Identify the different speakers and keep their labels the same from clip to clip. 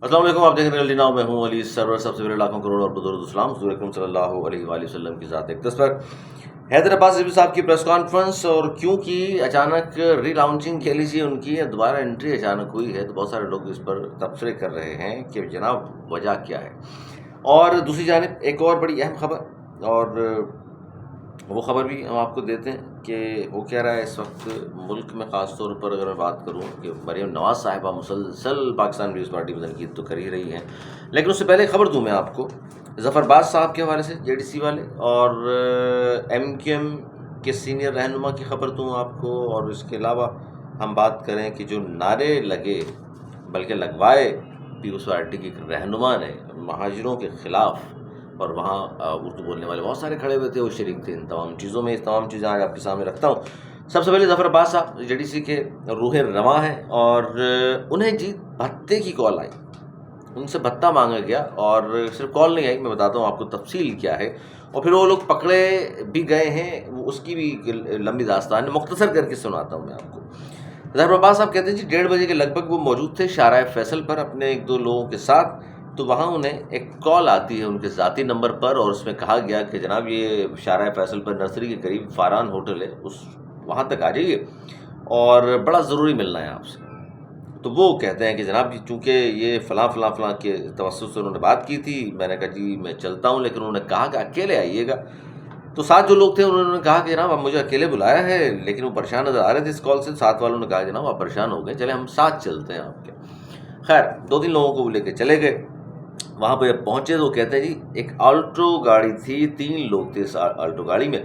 Speaker 1: السلام علیکم، آپ دیکھ رہے ہیں الجناؤ، میں ہوں علی سرور۔ سب سے پہلے لاکھوں کروڑ اور بدرود السلام حضور اکرم صلی اللہ علیہ وآلہ وسلم کی ذات اقدس پر۔ حیدر عباس رضوی صاحب کی پریس کانفرنس، اور کیوں کی اچانک ری لانچنگ کہہ لیجیے ان کی، دوبارہ انٹری اچانک ہوئی ہے، تو بہت سارے لوگ اس پر تبصرے کر رہے ہیں کہ جناب وجہ کیا ہے۔ اور دوسری جانب ایک اور بڑی اہم خبر، اور وہ خبر بھی ہم آپ کو دیتے ہیں کہ وہ کیا رہا ہے اس وقت ملک میں، خاص طور پر اگر میں بات کروں کہ مریم نواز صاحبہ مسلسل پاکستان پیپلز پارٹی پر تنقید تو کر ہی رہی ہیں، لیکن اس سے پہلے خبر دوں میں آپ کو ظفر باز صاحب کے حوالے سے، جے ڈی سی والے، اور ایم کیو ایم کے سینئر رہنما کی خبر دوں آپ کو، اور اس کے علاوہ ہم بات کریں کہ جو نعرے لگے بلکہ لگوائے پیپلز پارٹی کے رہنما نے مہاجروں کے خلاف، اور وہاں اردو بولنے والے بہت سارے کھڑے ہوئے تھے، وہ شریک تھے ان تمام چیزوں میں۔ اس تمام چیزیں آج آپ کے سامنے رکھتا ہوں۔ سب سے پہلے ظفر عباس صاحب جے ڈی سی کے روح رواں ہیں، اور انہیں جی بھتے کی کال آئی، ان سے بھتہ مانگا گیا، اور صرف کال نہیں آئی، میں بتاتا ہوں آپ کو تفصیل کیا ہے، اور پھر وہ لوگ پکڑے بھی گئے ہیں، اس کی بھی لمبی داستان ہے، مختصر کر کے سناتا ہوں میں آپ کو۔ ظفر عباس صاحب کہتے ہیں جی 1:30 بجے کے لگ بھگ وہ موجود تھے شارع فیصل پر اپنے ایک دو لوگوں کے ساتھ، تو وہاں انہیں ایک کال آتی ہے ان کے ذاتی نمبر پر، اور اس میں کہا گیا کہ جناب یہ شارع فیصل پر نرسری کے قریب فاران ہوٹل ہے، وہاں تک آ جائیے اور بڑا ضروری ملنا ہے آپ سے۔ تو وہ کہتے ہیں کہ جناب جی چونکہ یہ فلاں فلاں فلاں کے توسط سے انہوں نے بات کی تھی، میں نے کہا جی میں چلتا ہوں، لیکن انہوں نے کہا کہ اکیلے آئیے گا۔ تو ساتھ جو لوگ تھے انہوں نے کہا کہ جناب اب مجھے اکیلے بلایا ہے، لیکن وہ پریشان نظر آ رہے تھے اس کال سے۔ ساتھ والوں نے کہا جناب آپ پریشان ہو گئے، چلے ہم ساتھ چلتے ہیں آپ کے۔ خیر 2-3 لوگوں کو وہ لے کے چلے گئے۔ وہاں پہ جب پہنچے تو کہتے ہیں جی ایک آلٹو گاڑی تھی، 3 لوگ تھے اس آلٹو گاڑی میں،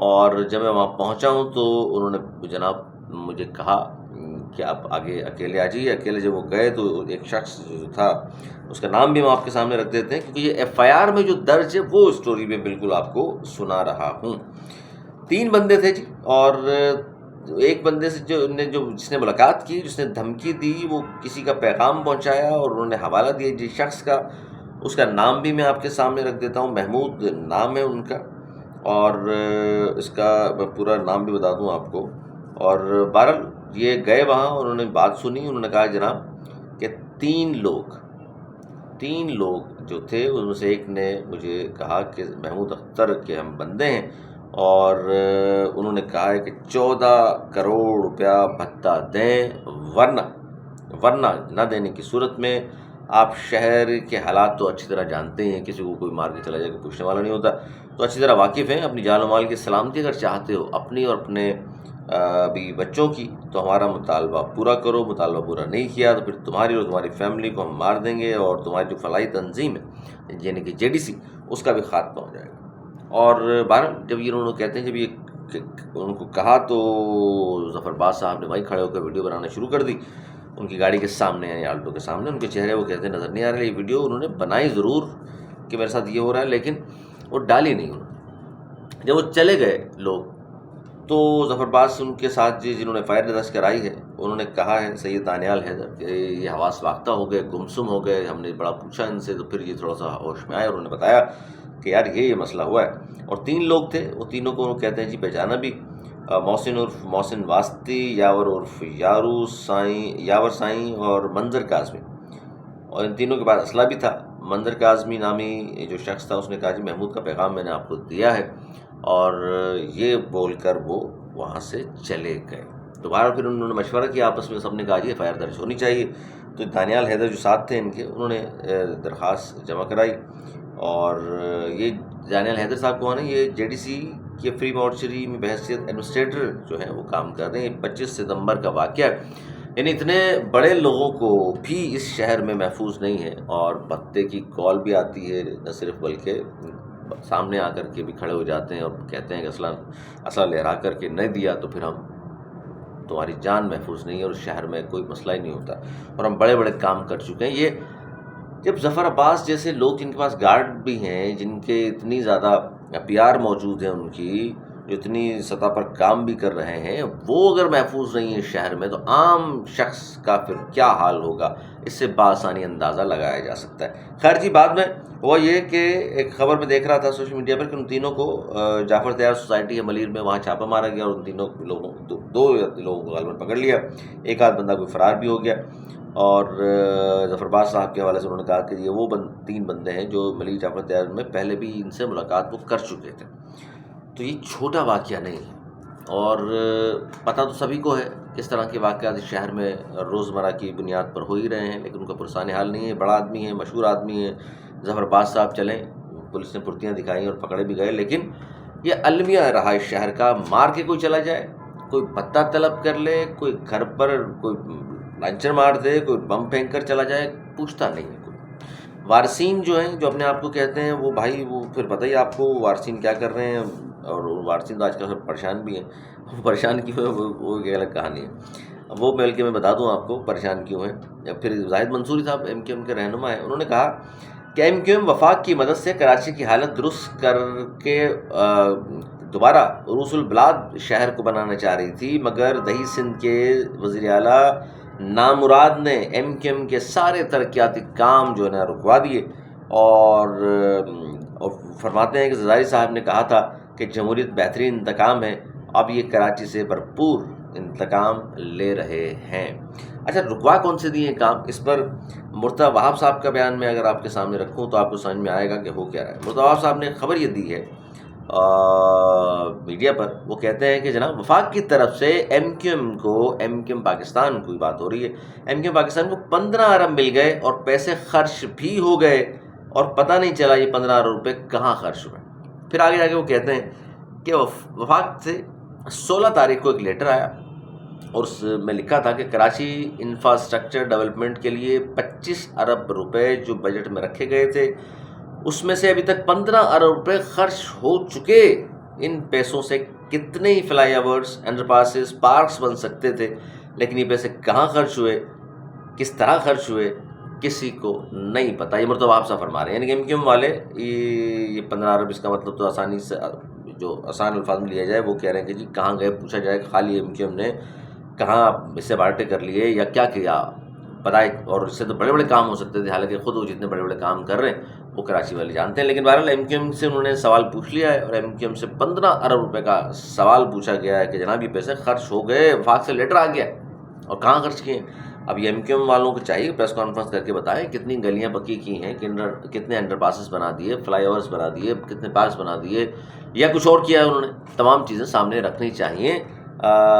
Speaker 1: اور جب میں وہاں پہنچا ہوں تو انہوں نے جناب مجھے کہا کہ آپ آگے اکیلے آ جائیے۔ اکیلے جب وہ گئے تو ایک شخص جو تھا، اس کا نام بھی ہم آپ کے سامنے رکھ دیتے ہیں، کیونکہ یہ ایف آئی آر میں جو درج ہے وہ اسٹوری میں بالکل آپ کو سنا رہا ہوں۔ 3 بندے تھے جی، اور ایک بندے سے جس نے ملاقات کی، جس نے دھمکی دی، وہ کسی کا پیغام پہنچایا، اور انہوں نے حوالہ دیا جس شخص کا، اس کا نام بھی میں آپ کے سامنے رکھ دیتا ہوں، محمود نام ہے ان کا، اور اس کا پورا نام بھی بتا دوں آپ کو۔ اور بہرحال یہ گئے وہاں، انہوں نے بات سنی، انہوں نے کہا جناب کہ 3 لوگ جو تھے ان میں سے ایک نے مجھے کہا کہ محمود اختر کے ہم بندے ہیں، اور انہوں نے کہا ہے کہ 14 کروڑ روپیہ بھتہ دیں، ورنہ نہ دینے کی صورت میں آپ شہر کے حالات تو اچھی طرح جانتے ہیں، کسی کو کوئی مار کے چلا جائے کہ پوچھنے والا نہیں ہوتا، تو اچھی طرح واقف ہیں، اپنی جان و مال کی سلامتی اگر چاہتے ہو اپنی اور اپنے بھی بچوں کی، تو ہمارا مطالبہ پورا کرو، مطالبہ پورا نہیں کیا تو پھر تمہاری اور تمہاری فیملی کو ہم مار دیں گے، اور تمہاری جو فلاحی تنظیم ہے یعنی کہ جے ڈی سی، اس کا بھی خاتمہ ہو جائے گا۔ اور بہرحال جب یہ انہوں نے کہتے ہیں جب یہ ان کو کہا تو ظفر باز صاحب نے وہیں کھڑے ہو کر ویڈیو بنانا شروع کر دی، ان کی گاڑی کے سامنے یعنی آلٹو کے سامنے، ان کے چہرے وہ کہتے ہیں نظر نہیں آ رہے۔ یہ ویڈیو انہوں نے بنائی ضرور کہ میرے ساتھ یہ ہو رہا ہے، لیکن وہ ڈالی نہیں انہوں نے۔ جب وہ چلے گئے لوگ تو ظفر باز ان کے ساتھ جنہوں نے فائر درج کرائی ہے، انہوں نے کہا ہے سید دانیال حیدر کہ یہ حواس باختہ ہو گئے، گمسم ہو گئے، ہم نے بڑا پوچھا ان سے تو پھر یہ تھوڑا سا ہوش میں آئے، اور انہوں نے بتایا کہ یار یہ مسئلہ ہوا ہے۔ اور 3 لوگ تھے، وہ تینوں کو کہتے ہیں جی پہچانا بھی، محسن عرف محسن واسطی، یاور عرف یاور سائیں، اور منظر کاظمی، اور ان تینوں کے پاس اسلحہ بھی تھا۔ منظر کاظمی نامی جو شخص تھا اس نے کہا جی محمود کا پیغام میں نے آپ کو دیا ہے، اور یہ بول کر وہ وہاں سے چلے گئے۔ دوبارہ پھر انہوں نے مشورہ کیا آپس میں، سب نے کہا جی ایف آئی آر درج ہونی چاہیے، تو دانیال حیدر جو ساتھ تھے ان کے، انہوں نے درخواست جمع کرائی، اور یہ دانیال حیدر صاحب کون ہیں؟ یہ جے ڈی سی کے فری مورچری میں بحیثیت ایڈمنسٹریٹر جو ہیں وہ کام کر رہے ہیں۔ 25 ستمبر کا واقعہ ہے، یعنی اتنے بڑے لوگوں کو بھی اس شہر میں محفوظ نہیں ہے، اور بھتے کی کال بھی آتی ہے، نہ صرف بلکہ سامنے آ کر کے بھی کھڑے ہو جاتے ہیں اور کہتے ہیں کہ اسلحہ لہرا کر کے نہیں دیا تو پھر ہم تمہاری جان محفوظ نہیں ہے، اور اس شہر میں کوئی مسئلہ ہی نہیں ہوتا، اور ہم بڑے بڑے کام کر چکے ہیں۔ یہ جب ظفر عباس جیسے لوگ جن کے پاس گارڈ بھی ہیں، جن کے اتنی زیادہ پی آر موجود ہے ان کی، جو اتنی سطح پر کام بھی کر رہے ہیں، وہ اگر محفوظ نہیں ہے شہر میں، تو عام شخص کا پھر کیا حال ہوگا، اس سے بآسانی اندازہ لگایا جا سکتا ہے۔ خیر جی، بعد میں ہوا یہ کہ ایک خبر میں دیکھ رہا تھا سوشل میڈیا پر کہ ان تینوں کو جعفر تیار سوسائٹی ہے ملیر میں، وہاں چھاپا مارا گیا، اور ان تینوں لوگوں دو لوگوں کو غالباً پکڑ لیا، ایک آدھ بندہ کوئی فرار بھی ہو گیا۔ اور ظفر باز صاحب کے حوالے سے انہوں نے کہا کہ یہ وہ 3 بندے ہیں جو ملک جعفر طیار میں پہلے بھی ان سے ملاقات وہ کر چکے تھے. تو یہ چھوٹا واقعہ نہیں ہے، اور پتہ تو سبھی کو ہے کس طرح کے واقعات اس شہر میں روزمرہ کی بنیاد پر ہو ہی رہے ہیں، لیکن ان کا پرسان حال نہیں ہے. بڑا آدمی ہے، مشہور آدمی ہے ظفر باز صاحب. چلیں، پولیس نے پھرتیاں دکھائیں اور پکڑے بھی گئے، لیکن یہ المیہ رہا اس شہر کا. مار کے کوئی چلا جائے، کوئی پتہ طلب کر لے، کوئی گھر پر کوئی لانچر مار دے، کوئی بم پھینک کر چلا جائے، پوچھتا نہیں ہے کوئی. وارثین جو ہیں، جو اپنے آپ کو کہتے ہیں، وہ بھائی وہ پھر پتہ ہی آپ کو وارثین کیا کر رہے ہیں. اور وارثین تو آج کل پریشان بھی ہیں. پریشان کیوں ہیں وہ ایک الگ کہانی ہے. وہ بلکہ میں بتا دوں آپ کو پریشان کیوں ہیں. پھر زاہد منصوری صاحب ایم کیو ایم کے رہنما ہیں، انہوں نے کہا کہ ایم کیو ایم وفاق کی مدد سے کراچی کی حالت درست کر کے دوبارہ عروس البلاد شہر کو بنانا چاہ رہی تھی، مگر دہی سندھ کے وزیر اعلیٰ نامراد نے ایم کیو ایم کے سارے ترقیاتی کام جو ہے نا رکوا دیے. اور فرماتے ہیں کہ زرداری صاحب نے کہا تھا کہ جمہوریت بہترین انتقام ہے، اب یہ کراچی سے بھرپور انتقام لے رہے ہیں. اچھا، رکوا کون سے دیے کام؟ اس پر مرتضیٰ وہاب صاحب کا بیان میں اگر آپ کے سامنے رکھوں تو آپ کو سمجھ میں آئے گا کہ ہو کیا رہا ہے. مرتضیٰ وہاب صاحب نے خبر یہ دی ہے میڈیا پر. وہ کہتے ہیں کہ جناب وفاق کی طرف سے ایم کیو ایم پاکستان کو بات ہو رہی ہے، ایم کیو ایم پاکستان کو 15 ارب مل گئے اور پیسے خرچ بھی ہو گئے، اور پتہ نہیں چلا یہ 15 ارب روپے کہاں خرچ ہوئے. پھر آگے جا کے وہ کہتے ہیں کہ وفاق سے 16 تاریخ کو ایک لیٹر آیا، اور اس میں لکھا تھا کہ کراچی انفراسٹرکچر ڈیولپمنٹ کے لیے 25 ارب روپے جو بجٹ میں رکھے گئے تھے، اس میں سے ابھی تک 15 ارب روپے خرچ ہو چکے. ان پیسوں سے کتنے ہی flyovers, underpasses, parks بن سکتے تھے، لیکن یہ پیسے کہاں خرچ ہوئے، کس طرح خرچ ہوئے، کسی کو نہیں پتہ. یہ مرتضیٰ وہاب صاحب فرما رہے ہیں. یعنی کہ ایم کیو ایم والے یہ 15 ارب، اس کا مطلب تو آسانی سے جو آسان الفاظ میں لیا جائے وہ کہہ رہے ہیں کہ جی کہاں گئے پوچھا جائے کہ خالی ایم کیو ایم نے کہاں اس سے بارٹے کر لیے یا کیا کیا بتائے. اور اس سے تو بڑے بڑے کام ہو سکتے تھے، حالانکہ خود وہ جتنے بڑے بڑے کام کر رہے ہیں وہ کراچی والے جانتے ہیں. لیکن بہرحال ایم کیو ایم سے انہوں نے سوال پوچھ لیا ہے، اور ایم کیو ایم سے 15 ارب روپے کا سوال پوچھا گیا ہے کہ جناب یہ پیسے خرچ ہو گئے، وفاق سے لیٹر آ گیا اور کہاں خرچ کیے. اب یہ ایم کیو ایم والوں کو چاہیے پریس کانفرنس کر کے بتائیں کتنی گلیاں پکی کی ہیں، کتنے انڈر پاسز بنا دیے، فلائی اوورس بنا دیے، کتنے پارکس بنا دیے، یا کچھ اور کیا ہے انہوں نے. تمام چیزیں سامنے رکھنی چاہیے.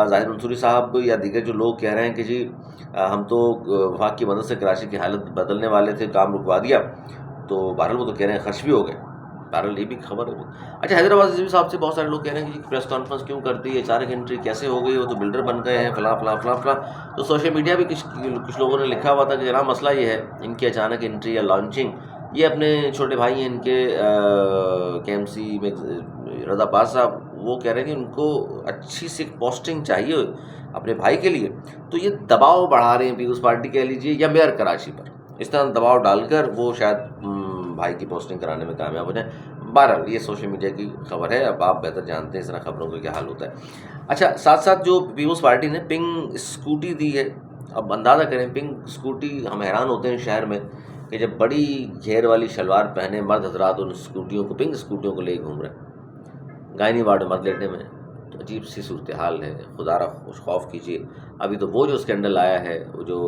Speaker 1: زاہد منصوری صاحب یا دیگر جو لوگ کہہ رہے ہیں کہ جی ہم تو وفاق کی مدد سے کراچی کی حالت بدلنے والے تھے، کام رکوا دیا، تو بہرحال وہ تو کہہ رہے ہیں خرچ بھی ہو گئے. بہرحال یہ بھی خبر ہے. اچھا، حیدرآباد عظیم صاحب سے بہت سارے لوگ کہہ رہے ہیں کہ پریس کانفرنس کیوں کرتی ہے، اچانک انٹری کیسے ہو گئی، وہ تو بلڈر بن گئے ہیں، فلاں فلاں فلاں فلاں. تو سوشل میڈیا بھی کچھ لوگوں نے لکھا ہوا تھا کہ جناب مسئلہ یہ ہے ان کی اچانک انٹری یا لانچنگ. یہ اپنے چھوٹے بھائی ہیں ان کے کے ایم سی میں رضا باز صاحب، وہ کہہ رہے ہیں کہ ان کو اچھی سی پوسٹنگ چاہیے اپنے بھائی کے لیے، تو یہ دباؤ بڑھا رہے ہیں پیپلز پارٹی کہہ لیجیے یا میئر کراچی پر. اس طرح دباؤ ڈال کر وہ شاید بھائی کی پوسٹنگ کرانے میں کامیاب ہو جائیں. بہرحال یہ سوشل میڈیا کی خبر ہے، اب آپ بہتر جانتے ہیں اس طرح خبروں کا کیا حال ہوتا ہے. اچھا، ساتھ ساتھ جو پیپلز پارٹی نے پنک اسکوٹی دی ہے، اب اندازہ کریں پنک اسکوٹی، ہم حیران ہوتے ہیں شہر میں کہ جب بڑی گھیر والی شلوار پہنے مرد حضرات ان اسکوٹیوں کو، پنک اسکوٹیوں کو لے گھوم رہے ہیں گائنی وارڈ میں مرد لیٹنے میں، تو عجیب سی صورتحال ہے. خدا را خوف کیجیے. ابھی تو وہ جو اسکینڈل آیا ہے، وہ جو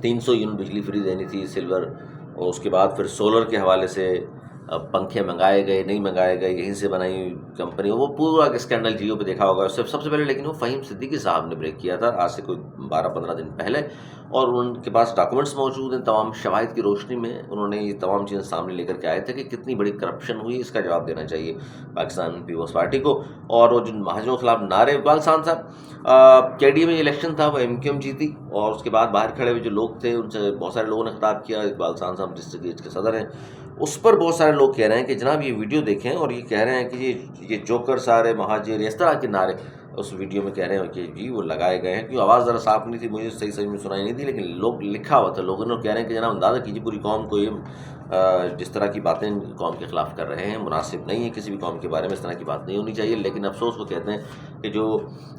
Speaker 1: 300 یونٹ بجلی فری دینی تھی سلور، اور اس کے بعد پھر سولر کے حوالے سے پنکھے منگائے گئے نہیں منگائے گئے، یہیں سے بنائی ہوئی کمپنی، وہ پورا اسکینڈل جیو پہ دیکھا ہوگا. سب سے پہلے لیکن وہ فہیم صدیقی صاحب نے بریک کیا تھا آج سے کوئی 12-15 دن پہلے، اور ان کے پاس ڈاکومنٹس موجود ہیں. تمام شواہد کی روشنی میں انہوں نے یہ تمام چیزیں سامنے لے کر کے آئے تھے کہ کتنی بڑی کرپشن ہوئی. اس کا جواب دینا چاہیے پاکستان پیپلز پارٹی کو. اور وہ جو مہاجروں کے خلاف نعرے، اقبال خان صاحب کے ڈی میں الیکشن تھا، وہ ایم کیو ایم جیتی، اور اس کے بعد باہر کھڑے ہوئے جو لوگ تھے ان سے بہت سارے لوگوں نے خطاب کیا. اقبال خان صاحب ڈسٹرکٹ ایج کے صدر ہیں، اس پر بہت سارے لوگ کہہ رہے ہیں کہ جناب یہ ویڈیو دیکھیں، اور یہ کہہ رہے ہیں کہ یہ جوکر سارے مہاجر، اس طرح کے نعرے اس ویڈیو میں کہہ رہے ہیں کہ جی وہ لگائے گئے ہیں. کیوں آواز ذرا صاف نہیں تھی، مجھے صحیح میں سنائی نہیں تھی، لیکن لوگ لکھا ہوا تھا، لوگوں نے کہہ رہے ہیں کہ جناب اندازہ کیجیے پوری قوم کو یہ جس طرح کی باتیں قوم کے خلاف کر رہے ہیں مناسب نہیں ہے، کسی بھی قوم کے بارے میں اس طرح کی بات نہیں ہونی چاہیے. لیکن افسوس وہ کہتے ہیں کہ جو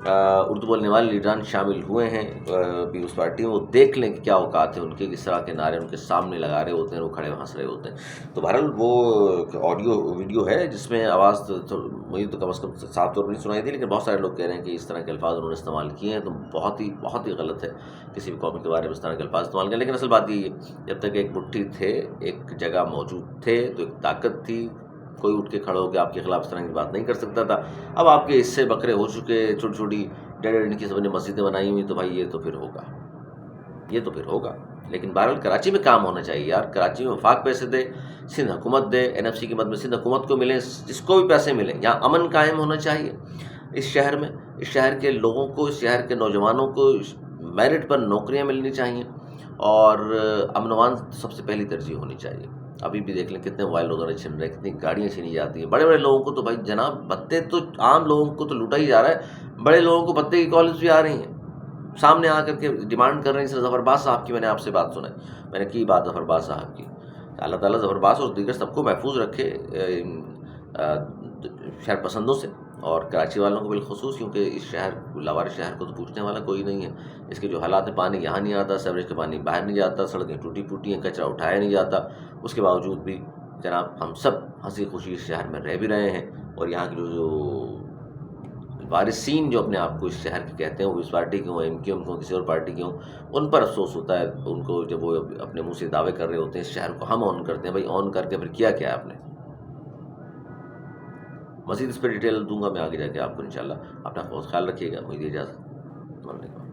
Speaker 1: اردو بولنے والے لیڈران شامل ہوئے ہیں پیپلز پارٹی میں، وہ دیکھ لیں کہ کیا اوقات ہیں ان کے، کس طرح کے نعرے ان کے سامنے لگا رہے ہوتے ہیں، وہ کھڑے ہنس رہے ہوتے ہیں. تو بہرحال وہ آڈیو ویڈیو ہے جس میں آواز مجھے تو کم از کم صاف طور پر نہیں سنائی تھی، لیکن بہت سارے لوگ کہہ رہے ہیں کہ اس طرح کے الفاظ انہوں نے استعمال کیے ہیں، تو بہت ہی غلط ہے کسی بھی قوم کے بارے میں اس طرح کے الفاظ استعمال کریں. لیکن اصل بات یہ ہے جب تک ایک مٹھی تھے، ایک جگہ موجود تھے، تو ایک طاقت تھی، کوئی اٹھ کے کھڑا ہو کے آپ کے خلاف اس طرح کی بات نہیں کر سکتا تھا. اب آپ کے حصے بکرے ہو چکے، چھوٹی چھوٹی ڈیڑھ کی سب نے مسجدیں بنائی ہوئی، تو بھائی یہ تو پھر ہوگا. لیکن بہرحال کراچی میں کام ہونا چاہیے یار. کراچی میں وفاق پیسے دے، سندھ حکومت دے، NFC کی مد میں سندھ حکومت کو ملیں، جس کو بھی پیسے ملیں. یہاں امن قائم ہونا چاہیے اس شہر میں، اس شہر کے لوگوں کو، اس شہر کے نوجوانوں کو میرٹ پر نوکریاں ملنی چاہیے، اور امن و امان سب سے پہلی ترجیح ہونی چاہیے. ابھی بھی دیکھ لیں کتنے موبائل وغیرہ چھن رہے ہیں، کتنی گاڑیاں چھینی جاتی ہیں. بڑے بڑے لوگوں کو تو بھائی جناب بھتے تو عام لوگوں کو تو لوٹا ہی جا رہا ہے، بڑے لوگوں کو بھتے کی کالز بھی آ رہی ہیں، سامنے آ کر کے ڈیمانڈ کر رہے ہیں. جیسے ظفرباز صاحب کی میں نے آپ سے بات سنائی، میں نے کی بات ظفرباز صاحب کی. اللہ تعالیٰ ظفرباز اور دیگر سب کو محفوظ رکھے شہر پسندوں سے، اور کراچی والوں کو بالخصوص، کیونکہ اس شہر لاوارث شہر کو تو پوچھنے والا کوئی نہیں ہے. اس کے جو حالات ہیں، پانی یہاں نہیں آتا، سیوریج کا پانی باہر نہیں جاتا، سڑکیں ٹوٹی پھوٹی ہیں، کچرا اٹھایا نہیں جاتا. اس کے باوجود بھی جناب ہم سب ہنسی خوشی اس شہر میں رہ بھی رہے ہیں. اور یہاں کے جو وارثین جو اپنے آپ کو اس شہر کے کہتے ہیں، وہ اس پارٹی کے ہوں، MQM کے ہوں، کسی اور پارٹی کے ہوں، ان پر افسوس ہوتا ہے ان کو جب وہ اپنے منہ سے دعوے کر رہے ہوتے ہیں اس شہر کو ہم آن کرتے ہیں. بھائی آن کر کے پھر کیا ہے آپ نے؟ مزید اس پہ ڈیٹیل دوں گا میں آگے جا کے آپ کو انشاءاللہ. اپنا خیال رکھیے گا. مجھے اجازت. السلام علیکم.